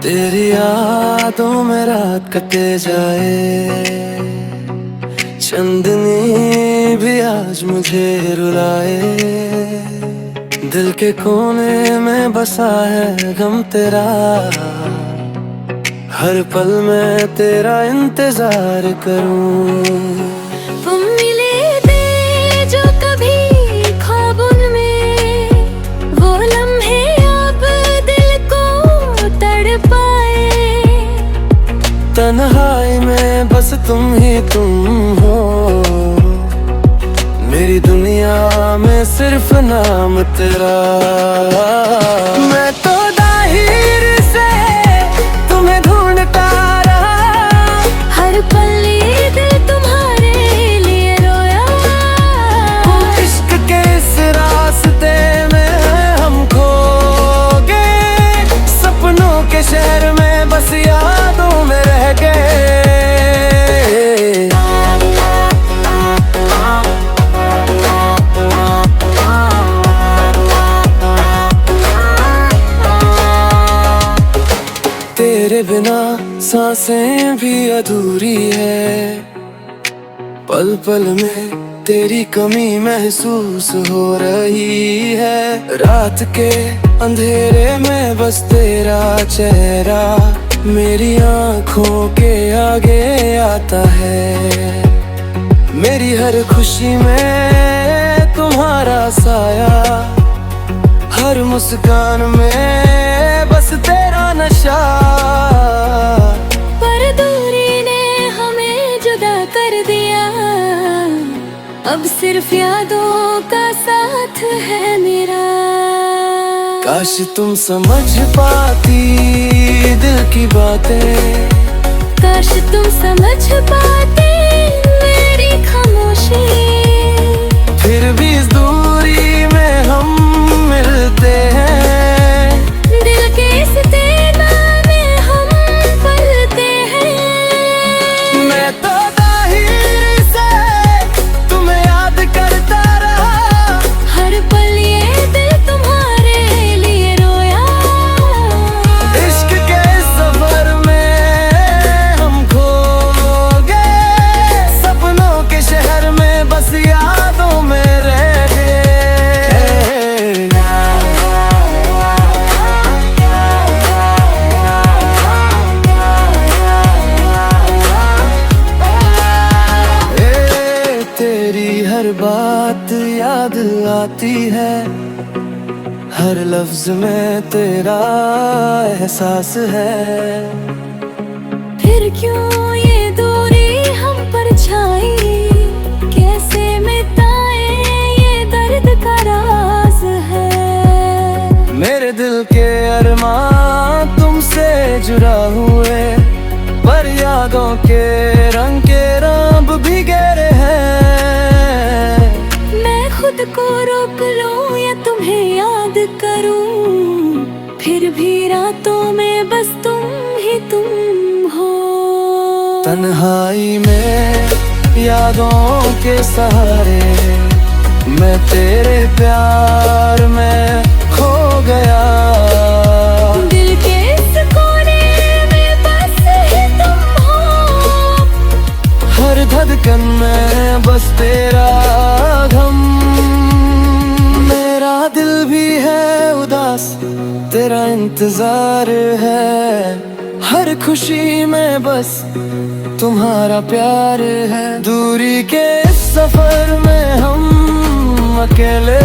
तेरी यादों में रात कटे जाए, चांदनी भी आज मुझे रुलाए। दिल के कोने में बसा है गम तेरा, हर पल मैं तेरा इंतजार करूं। वो मिले थे जो कभी ख्वाबों में, वो लम्हे अब दिल को तड़पाए। तन्हाई में बस तुम ही तुम हो, मेरी दुनिया में सिर्फ नाम तेरा। मैं तो जाहिर से तुम्हें ढूंढता रहा, हर पल ये दिल तुम्हारे लिए रोया। इश्क के इस रास्ते में हम खो गए, सपनों के शहर में बस यादों में रह गए। तेरे बिना सांसें भी अधूरी है, पल पल में तेरी कमी महसूस हो रही है। रात के अंधेरे में बस तेरा चेहरा मेरी आँखों के आगे आता है। मेरी हर खुशी में तुम्हारा साया, हर मुस्कान में बस तेरा नशा। पर दूरी ने हमें जुदा कर दिया, अब सिर्फ यादों का साथ है मेरा। काश तुम समझ पाती दिल की बातें, काश तुम समझ पाते मेरी खामोशी। फिर भी इस दूरी में हम मिलते हैं, दिल के इस तेना में हम पलते हैं। मैं तो जाहिर से तुम्हें याद करता रहा, हर पल ये दिल तुम्हारे लिए रोया। इश्क के सफर में हम खो गए, सपनों के शहर में बस यादों में रह गए। तेरी हर बात याद आती है, हर लफ्ज में तेरा एहसास है। फिर क्यों ये दूरी हम पर छाई, कैसे मिटाए ये दर्द का राज है। मेरे दिल के अरमान तुमसे जुड़ा हुए, पर यादों के रंग के रंग भी गहरे हैं। मैं खुद को रोक लूं या तुम्हें याद करूं, फिर भी रातों में बस तुम ही तुम हो। तन्हाई में यादों के सहारे मैं तेरे प्यार में खो गया। दिल के इस कोने में बस ही तुम हो, हर धड़कन में बस तेरा गम। मेरा दिल भी है उदास, तेरा इंतजार है, हर खुशी में बस तुम्हारा प्यार है। दूरी के इस सफर में हम अकेले